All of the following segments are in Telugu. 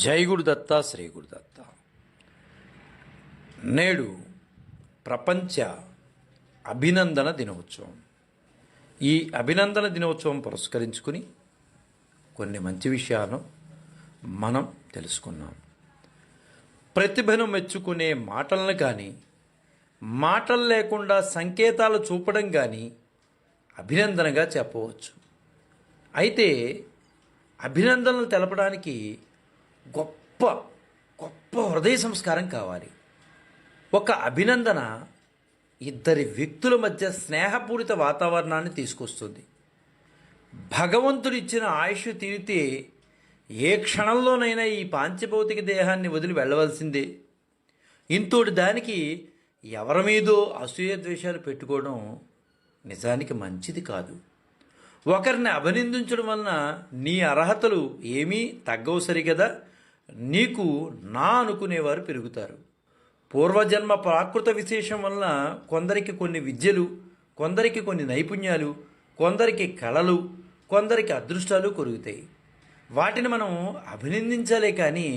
జై గురుదత్త శ్రీ గురుదత్త. నేడు ప్రపంచ అభినందన దినోత్సవం. ఈ అభినందన దినోత్సవం పురస్కరించుకుని కొన్ని మంచి విషయాలను మనం తెలుసుకున్నాం. ప్రతిభను మెచ్చుకునే మాటలను కానీ, మాటలు లేకుండా సంకేతాలు చూపడం కానీ అభినందనగా చెప్పవచ్చు. అయితే అభినందనలు తెలపడానికి గొప్ప గొప్ప హృదయ సంస్కారం కావాలి. ఒక అభినందన ఇద్దరి వ్యక్తుల మధ్య స్నేహపూరిత వాతావరణాన్ని తీసుకొస్తుంది. భగవంతుడు ఇచ్చిన ఆయుష్ తీరితే ఏ క్షణంలోనైనా ఈ పాంచభౌతిక దేహాన్ని వదిలి వెళ్ళవలసిందే. ఇంతోటి దానికి ఎవరి మీదో అసూయ ద్వేషాలు పెట్టుకోవడం నిజానికి మంచిది కాదు. ఒకరిని అభినందించడం వలన నీ అర్హతలు ఏమీ తగ్గవు సరిగదా. నీకు నా అనుకునేవారు పెరుగుతారు. పూర్వజన్మ ప్రాకృత విశేషం వలన కొందరికి కొన్ని విద్యలు, కొందరికి కొన్ని నైపుణ్యాలు, కొందరికి కళలు, కొందరికి అదృష్టాలు కొరుగుతాయి. వాటిని మనం అభినందించాలే కానీ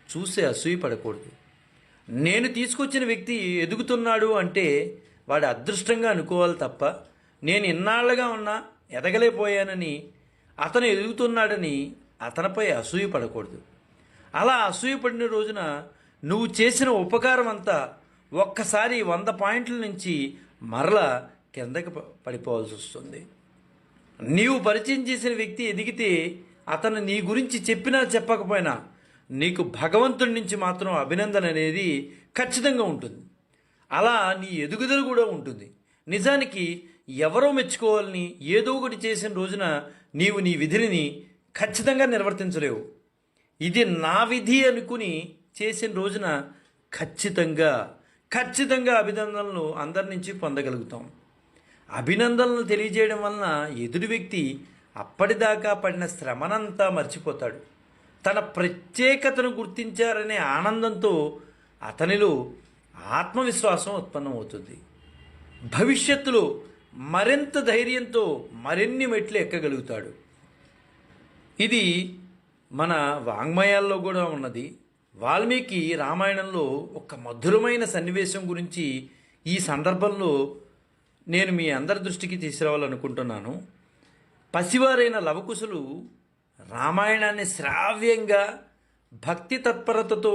చూసే అసూయ పడకూడదు. నేను తీసుకొచ్చిన వ్యక్తి ఎదుగుతున్నాడు అంటే వాడి అదృష్టంగా అనుకోవాలి తప్ప, నేను ఇన్నాళ్లుగా ఉన్నా ఎదగలేకపోయానని, అతను ఎదుగుతున్నాడని అతనిపై అసూయ పడకూడదు. అలా అసూయపడిన రోజున నువ్వు చేసిన ఉపకారం అంతా ఒక్కసారి 100 పాయింట్ల నుంచి మరలా కిందకి పడిపోవాల్సి వస్తుంది. నీవు పరిచయం చేసిన వ్యక్తి ఎదిగితే అతను నీ గురించి చెప్పినా చెప్పకపోయినా నీకు భగవంతుడి నుంచి మాత్రం అభినందన అనేది ఖచ్చితంగా ఉంటుంది. అలా నీ ఎదుగుదల కూడా ఉంటుంది. నిజానికి ఎవరో మెచ్చుకోవాలని ఏదో ఒకటి చేసిన రోజున నీవు నీ విధిని ఖచ్చితంగా నిర్వర్తించలేవు. ఇది నా విధి అనుకుని చేసిన రోజున ఖచ్చితంగా అభినందనలు అందరి నుంచి పొందగలుగుతాం. అభినందనలు తెలియజేయడం వలన ఎదుటి వ్యక్తి అప్పటిదాకా పడిన శ్రమనంతా మర్చిపోతాడు. తన ప్రత్యేకతను గుర్తించారనే ఆనందంతో అతనిలో ఆత్మవిశ్వాసం ఉత్పన్నమవుతుంది. భవిష్యత్తులో మరింత ధైర్యంతో మరిన్ని మెట్లు ఎక్కగలుగుతాడు. ఇది మన వాంగ్మయాల్లో కూడా ఉన్నది. వాల్మీకి రామాయణంలో ఒక మధురమైన సన్నివేశం గురించి ఈ సందర్భంలో నేను మీ అందరి దృష్టికి తీసుకురావాలనుకుంటున్నాను. పసివారైన లవకుశులు రామాయణాన్ని శ్రావ్యంగా భక్తి తత్పరతతో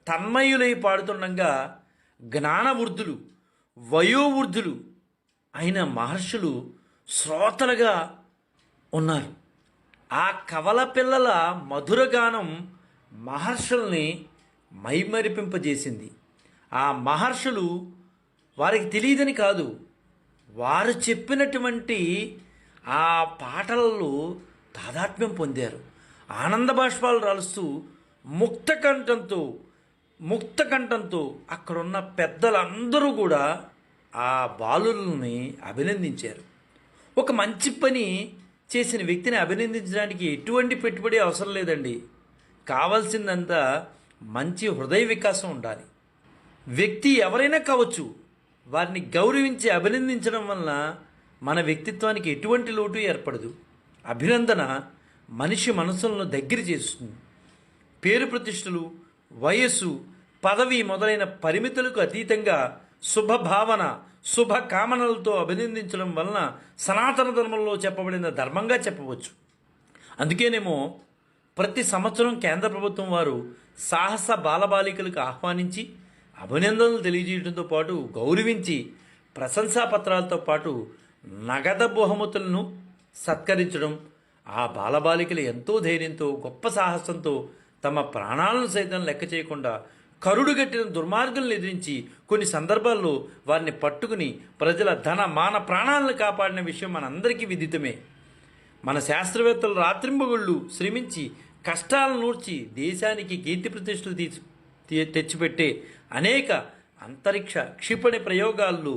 తన్మయులై పాడుతుండగా జ్ఞానవృద్ధులు, వయోవృద్ధులు అయిన మహర్షులు శ్రోతలుగా ఉన్నారు. ఆ కవల పిల్లల మధురగానం మహర్షుల్ని మైమరిపింపజేసింది. ఆ మహర్షులు వారికి తెలియదని కాదు, వారు చెప్పినటువంటి ఆ పాటలలో తాదాత్మ్యం పొందారు. ఆనంద బాష్పాలు రాలుస్తూ ముక్తకంఠంతో అక్కడున్న పెద్దలందరూ కూడా ఆ బాలుల్ని అభినందించారు. ఒక మంచి పని చేసిన వ్యక్తిని అభినందించడానికి ఎటువంటి పెట్టుబడి అవసరం లేదండి. కావాల్సిందంతా మంచి హృదయ వికాసం ఉండాలి. వ్యక్తి ఎవరైనా కావచ్చు, వారిని గౌరవించి అభినందించడం వలన మన వ్యక్తిత్వానికి ఎటువంటి లోటు ఏర్పడదు. అభినందన మనిషి మనసులను దగ్గర చేస్తుంది. పేరు ప్రతిష్టలు, వయస్సు, పదవి మొదలైన పరిమితులకు అతీతంగా శుభభావన, శుభ కామనలతో అభినందించడం వలన సనాతన ధర్మంలో చెప్పబడిన ధర్మంగా చెప్పవచ్చు. అందుకేనేమో ప్రతి సంవత్సరం కేంద్ర ప్రభుత్వం వారు సాహస బాలబాలికలకు ఆహ్వానించి అభినందనలు తెలియజేయడంతో పాటు గౌరవించి ప్రశంసాపత్రాలతో పాటు నగద బహుమతులను సత్కరించడం, ఆ బాలబాలికలు ఎంతో ధైర్యంతో గొప్ప సాహసంతో తమ ప్రాణాలను సైతం లెక్క చేయకుండా కరుడుగట్టిన దుర్మార్గులను ఎదిరించి కొన్ని సందర్భాల్లో వారిని పట్టుకుని ప్రజల ధన మాన ప్రాణాలను కాపాడిన విషయం మనందరికీ విదితమే. మన శాస్త్రవేత్తలు రాత్రింబగళ్ళు శ్రమించి కష్టాలను నూర్చి దేశానికి కీర్తి ప్రతిష్టలు తెచ్చిపెట్టే అనేక అంతరిక్ష క్షిపణి ప్రయోగాల్లో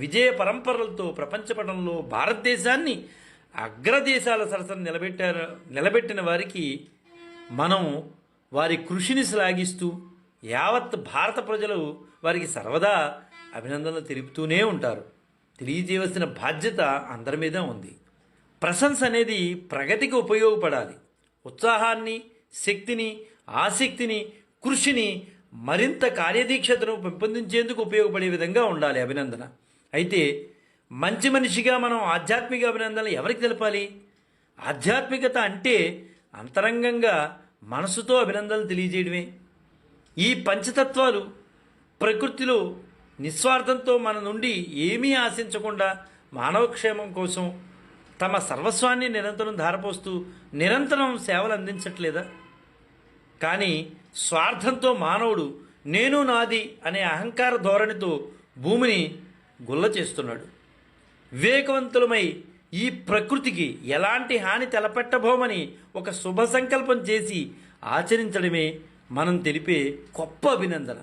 విజయ పరంపరలతో ప్రపంచపటంలో భారతదేశాన్ని అగ్రదేశాల సరసన నిలబెట్టిన వారికి మనం వారి కృషిని శ్లాఘిస్తూ యావత్ భారత ప్రజలు వారికి సర్వదా అభినందనలు తెలుపుతూనే ఉంటారు. తెలియజేయవలసిన బాధ్యత అందరి మీద ఉంది. ప్రశంస అనేది ప్రగతికి ఉపయోగపడాలి. ఉత్సాహాన్ని, శక్తిని, ఆసక్తిని, కృషిని, మరింత కార్యదీక్షతను పెంపొందించేందుకు ఉపయోగపడే విధంగా ఉండాలి అభినందన. అయితే మంచి మనిషిగా మనం ఆధ్యాత్మిక అభినందనలు ఎవరికి తెలపాలి? ఆధ్యాత్మికత అంటే అంతరంగంగా మనసుతో అభినందనలు తెలియజేయడమే. ఈ పంచతత్వాలు ప్రకృతిలో నిస్వార్థంతో మన నుండి ఏమీ ఆశించకుండా మానవక్షేమం కోసం తమ సర్వస్వాన్ని నిరంతరం ధారపోస్తూ నిరంతరం సేవలు అందించట్లేదా? కానీ స్వార్థంతో మానవుడు నేను నాది అనే అహంకార ధోరణితో భూమిని గుల్ల చేస్తున్నాడు. వివేకవంతులమై ఈ ప్రకృతికి ఎలాంటి హాని తలపెట్టబోమని ఒక శుభ సంకల్పం చేసి ఆచరించడమే మనం తెలిపే గొప్ప అభినందన.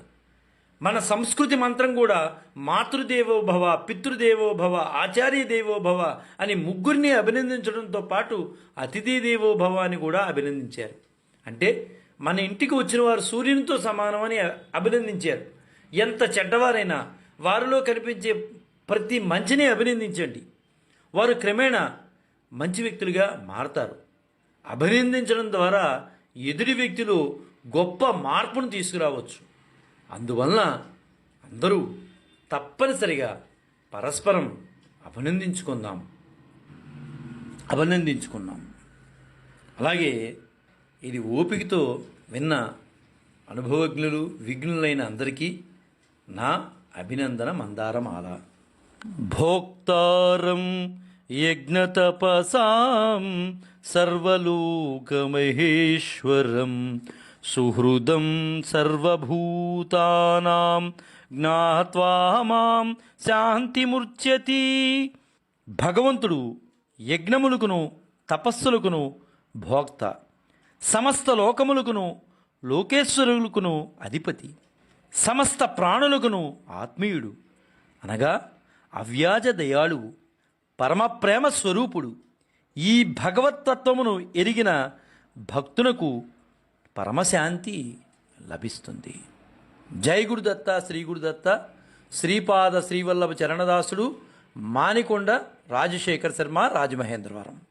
మన సంస్కృతి మంత్రం కూడా మాతృదేవో భవ, పితృదేవో భవ, ఆచార్య దేవో భవ అని ముగ్గురిని అభినందించడంతో పాటు అతిథి దేవో భవ అని కూడా అభినందించారు. అంటే మన ఇంటికి వచ్చిన వారు సూర్యునితో సమానమని అభినందించారు. ఎంత చెడ్డవారైనా వారిలో కనిపించే ప్రతి మంచిని అభినందించండి. వారు క్రమేణా మంచి వ్యక్తులుగా మారతారు. అభినందించడం ద్వారా ఎదుటి వ్యక్తిలో గొప్ప మార్పును తీసుకురావచ్చు. అందువలన అందరూ తప్పనిసరిగా పరస్పరం అభినందించుకుందాం. అలాగే ఇది ఓపికతో విన్న అనుభవజ్ఞులు, విఘ్నులైన అందరికీ నా అభినందన మందారమాల. భోక్తారం యజ్ఞతపసాం సర్వలోకమహేశ్వరం సుహృదం సర్వభూతానాం జ్ఞాత్వా మాం శాంతిముర్చతి. భగవంతుడు యజ్ఞములకును తపస్సులకును భోక్త, సమస్త లోకములకును లోకేశ్వరులకును అధిపతి, సమస్త ప్రాణులకును ఆత్మీయుడు అనగా అవ్యాజ దయాళువు, పరమప్రేమ స్వరూపుడు. ఈ భగవత్తత్వమును ఎరిగిన భక్తునకు పరమశాంతి లభిస్తుంది. జై గురుదత్త, శ్రీ గురుదత్త, శ్రీపాద శ్రీవల్లభ చరణదాసుడు, మానికొండ రాజశేఖర్ శర్మ, రాజమహేంద్రవరం.